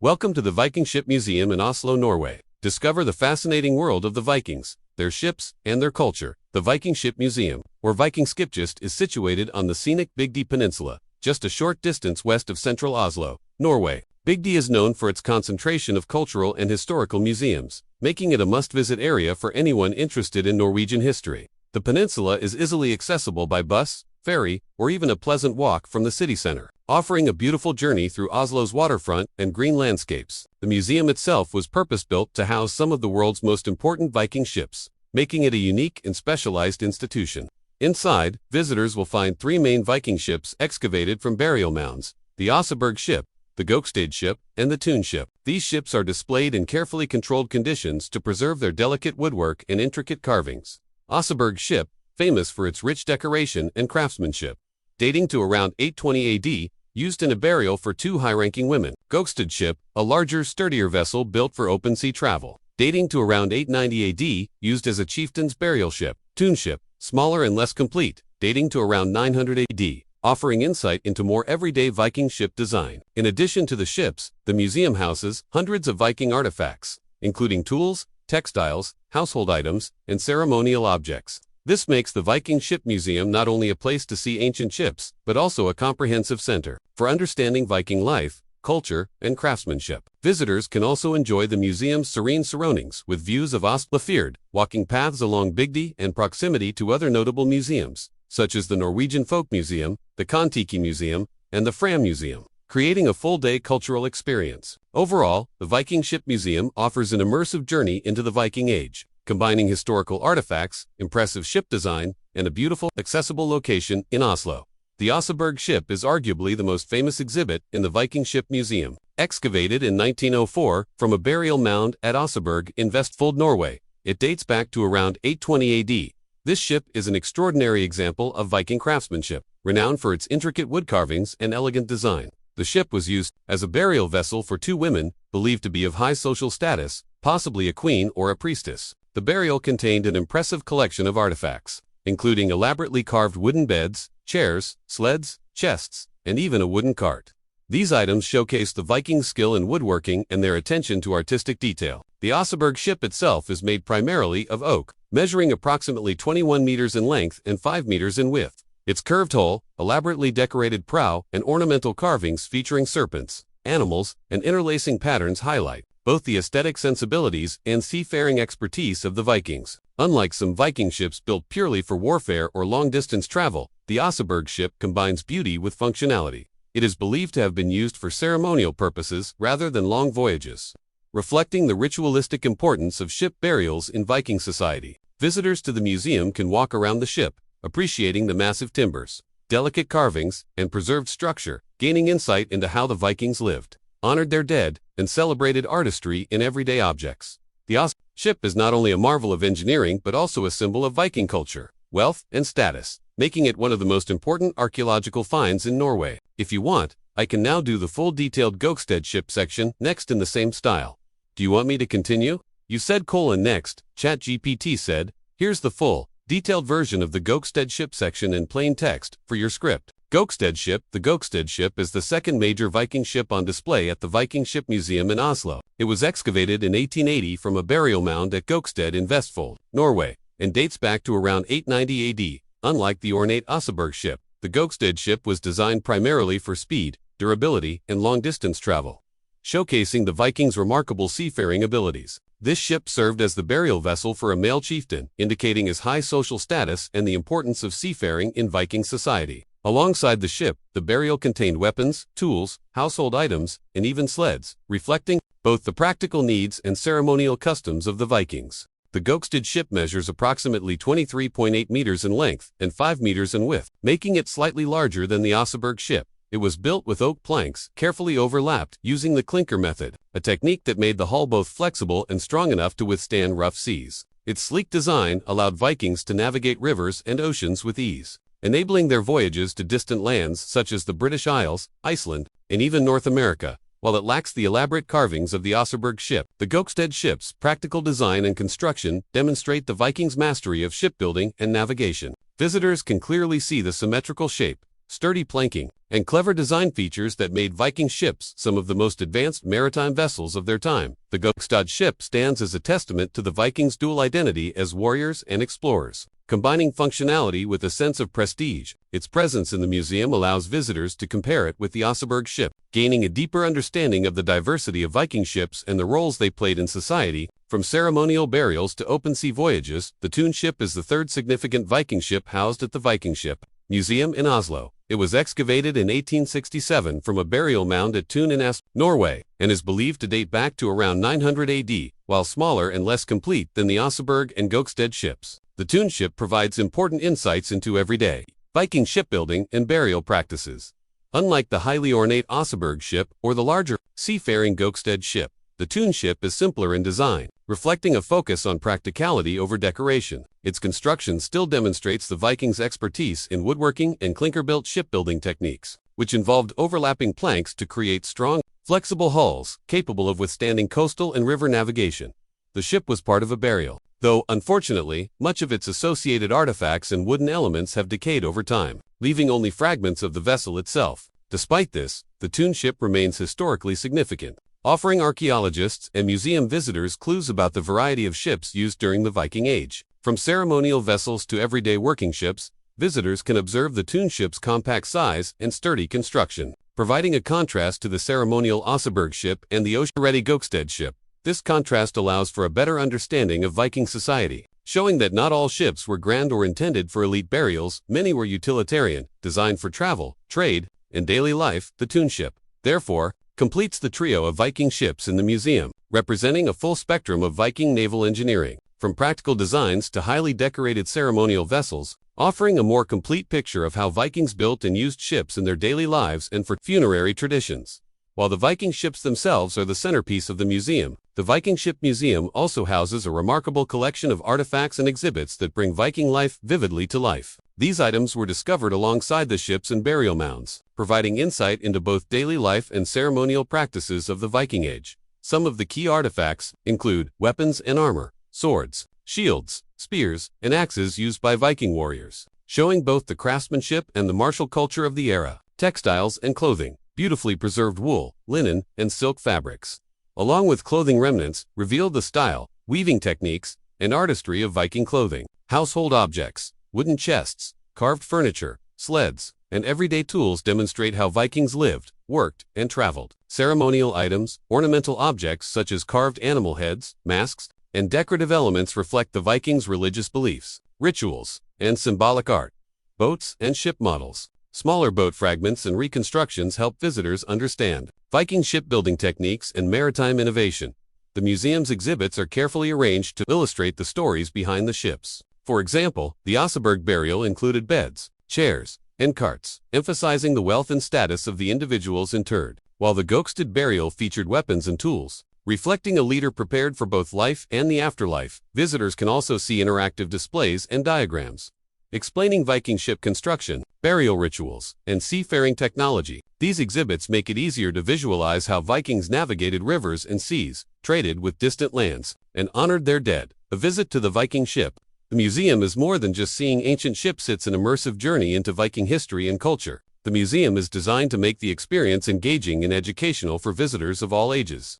Welcome to the Viking Ship Museum in Oslo, Norway. Discover the fascinating world of the Vikings, their ships, and their culture. The Viking Ship Museum, or Vikingskipshuset, is situated on the scenic Bygd Peninsula, just a short distance west of central Oslo, Norway. Bygd is known for its concentration of cultural and historical museums, making it a must-visit area for anyone interested in Norwegian history. The peninsula is easily accessible by bus, ferry, or even a pleasant walk from the city center, offering a beautiful journey through Oslo's waterfront and green landscapes. The museum itself was purpose-built to house some of the world's most important Viking ships, making it a unique and specialized institution. Inside, visitors will find three main Viking ships excavated from burial mounds: the Oseberg ship, the Gokstad ship, and the Tun ship. These ships are displayed in carefully controlled conditions to preserve their delicate woodwork and intricate carvings. Oseberg ship, famous for its rich decoration and craftsmanship, dating to around 820 AD, used in a burial for two high-ranking women. Gokstad ship, a larger, sturdier vessel built for open sea travel, dating to around 890 AD, used as a chieftain's burial ship. Tun ship, smaller and less complete, dating to around 900 AD, offering insight into more everyday Viking ship design. In addition to the ships, the museum houses hundreds of Viking artifacts, including tools, textiles, household items, and ceremonial objects. This makes the Viking Ship Museum not only a place to see ancient ships, but also a comprehensive center for understanding Viking life, culture, and craftsmanship. Visitors can also enjoy the museum's serene surroundings with views of Oslofjord, walking paths along Bygd, and proximity to other notable museums, such as the Norwegian Folk Museum, the Kon-Tiki Museum, and the Fram Museum, creating a full-day cultural experience. Overall, the Viking Ship Museum offers an immersive journey into the Viking Age, combining historical artifacts, impressive ship design, and a beautiful, accessible location in Oslo. The Oseberg ship is arguably the most famous exhibit in the Viking Ship Museum. Excavated in 1904 from a burial mound at Oseberg in Vestfold, Norway, it dates back to around 820 AD. This ship is an extraordinary example of Viking craftsmanship, renowned for its intricate wood carvings and elegant design. The ship was used as a burial vessel for two women, believed to be of high social status, possibly a queen or a priestess. The burial contained an impressive collection of artifacts, including elaborately carved wooden beds, chairs, sleds, chests, and even a wooden cart. These items showcase the Vikings' skill in woodworking and their attention to artistic detail. The Oseberg ship itself is made primarily of oak, measuring approximately 21 meters in length and 5 meters in width. Its curved hull, elaborately decorated prow, and ornamental carvings featuring serpents, animals, and interlacing patterns highlight both the aesthetic sensibilities and seafaring expertise of the Vikings. Unlike some Viking ships built purely for warfare or long-distance travel, the Oseberg ship combines beauty with functionality. It is believed to have been used for ceremonial purposes rather than long voyages, reflecting the ritualistic importance of ship burials in Viking society. Visitors to the museum can walk around the ship, appreciating the massive timbers, delicate carvings, and preserved structure, gaining insight into how the Vikings lived, honored their dead, and celebrated artistry in everyday objects. The Oseberg ship is not only a marvel of engineering but also a symbol of Viking culture, wealth, and status, making it one of the most important archaeological finds in Norway. If you want, I can now do the full detailed Gokstad ship section next in the same style. Do you want me to continue? You said next, ChatGPT said. Here's the full, detailed version of the Gokstad ship section in plain text for your script. Gokstad ship. The Gokstad ship is the second major Viking ship on display at the Viking Ship Museum in Oslo. It was excavated in 1880 from a burial mound at Gokstad in Vestfold, Norway, and dates back to around 890 AD. Unlike the ornate Oseberg ship, the Gokstad ship was designed primarily for speed, durability, and long-distance travel, showcasing the Vikings' remarkable seafaring abilities. This ship served as the burial vessel for a male chieftain, indicating his high social status and the importance of seafaring in Viking society. Alongside the ship, the burial contained weapons, tools, household items, and even sleds, reflecting both the practical needs and ceremonial customs of the Vikings. The Gokstad ship measures approximately 23.8 meters in length and 5 meters in width, making it slightly larger than the Oseberg ship. It was built with oak planks, carefully overlapped using the clinker method, a technique that made the hull both flexible and strong enough to withstand rough seas. Its sleek design allowed Vikings to navigate rivers and oceans with ease, enabling their voyages to distant lands such as the British Isles, Iceland, and even North America. While it lacks the elaborate carvings of the Oseberg ship, the Gokstad ship's practical design and construction demonstrate the Vikings' mastery of shipbuilding and navigation. Visitors can clearly see the symmetrical shape, sturdy planking, and clever design features that made Viking ships some of the most advanced maritime vessels of their time. The Gokstad ship stands as a testament to the Vikings' dual identity as warriors and explorers, combining functionality with a sense of prestige. Its presence in the museum allows visitors to compare it with the Oseberg ship, gaining a deeper understanding of the diversity of Viking ships and the roles they played in society. From ceremonial burials to open-sea voyages, the Thun ship is the third significant Viking ship housed at the Viking Ship Museum in Oslo. It was excavated in 1867 from a burial mound at Thun in Norway, and is believed to date back to around 900 AD, while smaller and less complete than the Oseberg and Gokstad ships. The Thun ship provides important insights into everyday Viking shipbuilding and burial practices. Unlike the highly ornate Oseberg ship or the larger, seafaring Gokstad ship, the Thun ship is simpler in design, reflecting a focus on practicality over decoration. Its construction still demonstrates the Vikings' expertise in woodworking and clinker-built shipbuilding techniques, which involved overlapping planks to create strong, flexible hulls capable of withstanding coastal and river navigation. The ship was part of a burial, though, unfortunately, much of its associated artifacts and wooden elements have decayed over time, leaving only fragments of the vessel itself. Despite this, the Thun ship remains historically significant, offering archaeologists and museum visitors clues about the variety of ships used during the Viking Age. From ceremonial vessels to everyday working ships, visitors can observe the Thun ship's compact size and sturdy construction, providing a contrast to the ceremonial Oseberg ship and the ocean-ready Gokstad ship. This contrast allows for a better understanding of Viking society, showing that not all ships were grand or intended for elite burials. Many were utilitarian, designed for travel, trade, and daily life. The Thun ship, therefore, completes the trio of Viking ships in the museum, representing a full spectrum of Viking naval engineering, from practical designs to highly decorated ceremonial vessels, offering a more complete picture of how Vikings built and used ships in their daily lives and for funerary traditions. While the Viking ships themselves are the centerpiece of the museum, the Viking Ship Museum also houses a remarkable collection of artifacts and exhibits that bring Viking life vividly to life. These items were discovered alongside the ships and burial mounds, providing insight into both daily life and ceremonial practices of the Viking Age. Some of the key artifacts include weapons and armor, swords, shields, spears, and axes used by Viking warriors, showing both the craftsmanship and the martial culture of the era. Textiles and clothing, beautifully preserved wool, linen, and silk fabrics, along with clothing remnants, reveal the style, weaving techniques, and artistry of Viking clothing. Household objects, wooden chests, carved furniture, sleds, and everyday tools demonstrate how Vikings lived, worked, and traveled. Ceremonial items, ornamental objects such as carved animal heads, masks, and decorative elements reflect the Vikings' religious beliefs, rituals, and symbolic art. Boats and ship models, smaller boat fragments and reconstructions help visitors understand Viking shipbuilding techniques and maritime innovation. The museum's exhibits are carefully arranged to illustrate the stories behind the ships. For example, the Oseberg burial included beds, chairs, and carts, emphasizing the wealth and status of the individuals interred, while the Gokstad burial featured weapons and tools, reflecting a leader prepared for both life and the afterlife. Visitors can also see interactive displays and diagrams explaining Viking ship construction, burial rituals, and seafaring technology. These exhibits make it easier to visualize how Vikings navigated rivers and seas, traded with distant lands, and honored their dead. A visit to the Viking ship. The museum is more than just seeing ancient ships. It's an immersive journey into Viking history and culture. The museum is designed to make the experience engaging and educational for visitors of all ages.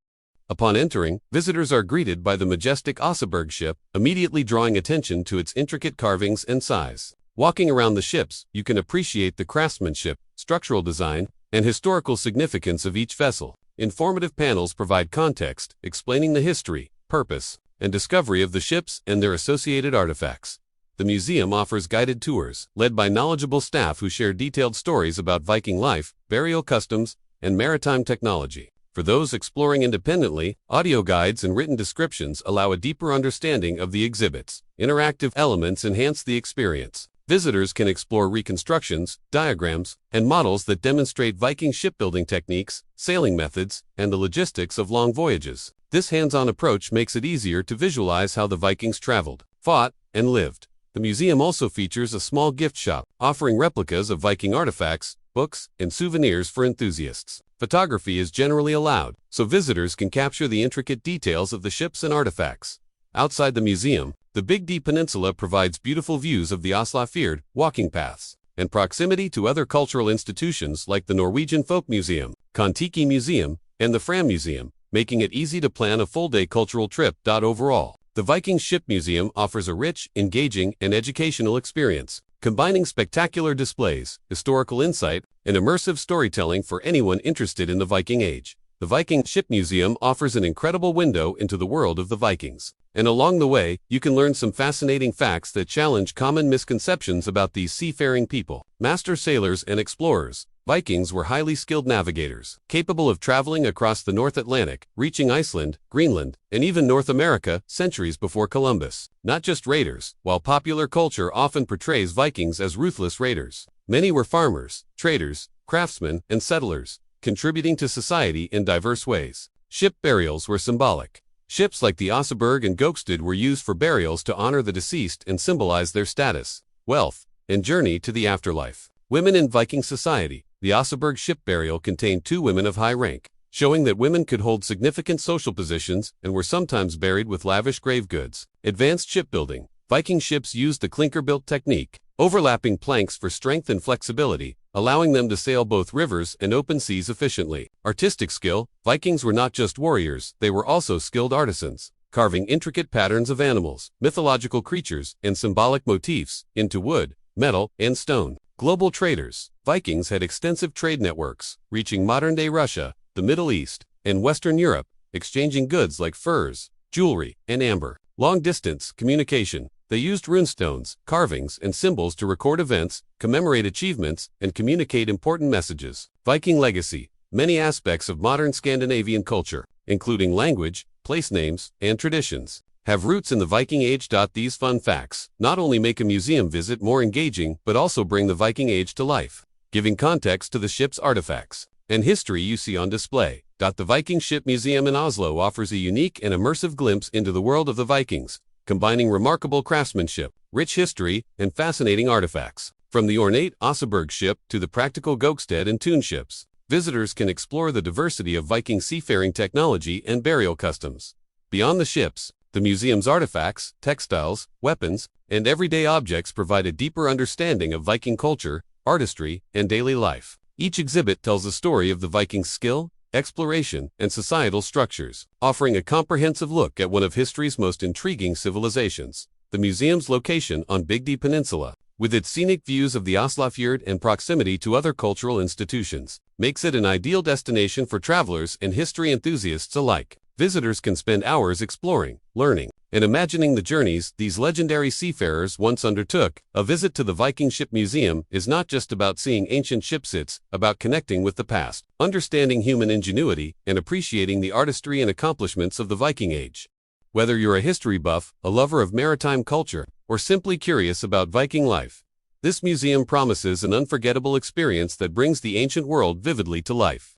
Upon entering, visitors are greeted by the majestic Oseberg ship, immediately drawing attention to its intricate carvings and size. Walking around the ships, you can appreciate the craftsmanship, structural design, and historical significance of each vessel. Informative panels provide context, explaining the history, purpose, and discovery of the ships and their associated artifacts. The museum offers guided tours, led by knowledgeable staff who share detailed stories about Viking life, burial customs, and maritime technology. For those exploring independently, audio guides and written descriptions allow a deeper understanding of the exhibits. Interactive elements enhance the experience. Visitors can explore reconstructions, diagrams, and models that demonstrate Viking shipbuilding techniques, sailing methods, and the logistics of long voyages. This hands-on approach makes it easier to visualize how the Vikings traveled, fought, and lived. The museum also features a small gift shop, offering replicas of Viking artifacts, books, and souvenirs for enthusiasts. Photography is generally allowed, so visitors can capture the intricate details of the ships and artifacts. Outside the museum, the Big D Peninsula provides beautiful views of the Oslofjord walking paths and proximity to other cultural institutions like the Norwegian Folk Museum, Kon-Tiki Museum, and the Fram Museum, making it easy to plan a full-day cultural trip. Overall, the Viking Ship Museum offers a rich, engaging, and educational experience, combining spectacular displays, historical insight, and immersive storytelling for anyone interested in the Viking Age. The Viking Ship Museum offers an incredible window into the world of the Vikings. And along the way, you can learn some fascinating facts that challenge common misconceptions about these seafaring people. Master sailors and explorers, Vikings were highly skilled navigators, capable of traveling across the North Atlantic, reaching Iceland, Greenland, and even North America centuries before Columbus. Not just raiders, while popular culture often portrays Vikings as ruthless raiders. Many were farmers, traders, craftsmen, and settlers, contributing to society in diverse ways. Ship burials were symbolic. Ships like the Oseberg and Gokstad were used for burials to honor the deceased and symbolize their status, wealth, and journey to the afterlife. Women in Viking society. The Oseberg ship burial contained 2 women of high rank, showing that women could hold significant social positions and were sometimes buried with lavish grave goods. Advanced shipbuilding. Viking ships used the clinker-built technique, overlapping planks for strength and flexibility, allowing them to sail both rivers and open seas efficiently. Artistic skill. Vikings were not just warriors, they were also skilled artisans, carving intricate patterns of animals, mythological creatures, and symbolic motifs into wood, metal, and stone. Global traders. Vikings had extensive trade networks, reaching modern-day Russia, the Middle East, and Western Europe, exchanging goods like furs, jewelry, and amber. Long-distance communication. They used runestones, carvings, and symbols to record events, commemorate achievements, and communicate important messages. Viking legacy. Many aspects of modern Scandinavian culture, including language, place names, and traditions, have roots in the Viking Age. These fun facts not only make a museum visit more engaging, but also bring the Viking Age to life, giving context to the ship's artifacts and history you see on display. The Viking Ship Museum in Oslo offers a unique and immersive glimpse into the world of the Vikings, combining remarkable craftsmanship, rich history, and fascinating artifacts. From the ornate Oseberg ship to the practical Gokstad and Tun ships, visitors can explore the diversity of Viking seafaring technology and burial customs. Beyond the ships, the museum's artifacts, textiles, weapons, and everyday objects provide a deeper understanding of Viking culture, artistry, and daily life. Each exhibit tells the story of the Vikings' skill, exploration, and societal structures, offering a comprehensive look at one of history's most intriguing civilizations. The museum's location on Big D Peninsula, with its scenic views of the Oslofjord and proximity to other cultural institutions, makes it an ideal destination for travelers and history enthusiasts alike. Visitors can spend hours exploring, learning, and imagining the journeys these legendary seafarers once undertook. A visit to the Viking Ship Museum is not just about seeing ancient ships, it's about connecting with the past, understanding human ingenuity, and appreciating the artistry and accomplishments of the Viking Age. Whether you're a history buff, a lover of maritime culture, or simply curious about Viking life, this museum promises an unforgettable experience that brings the ancient world vividly to life.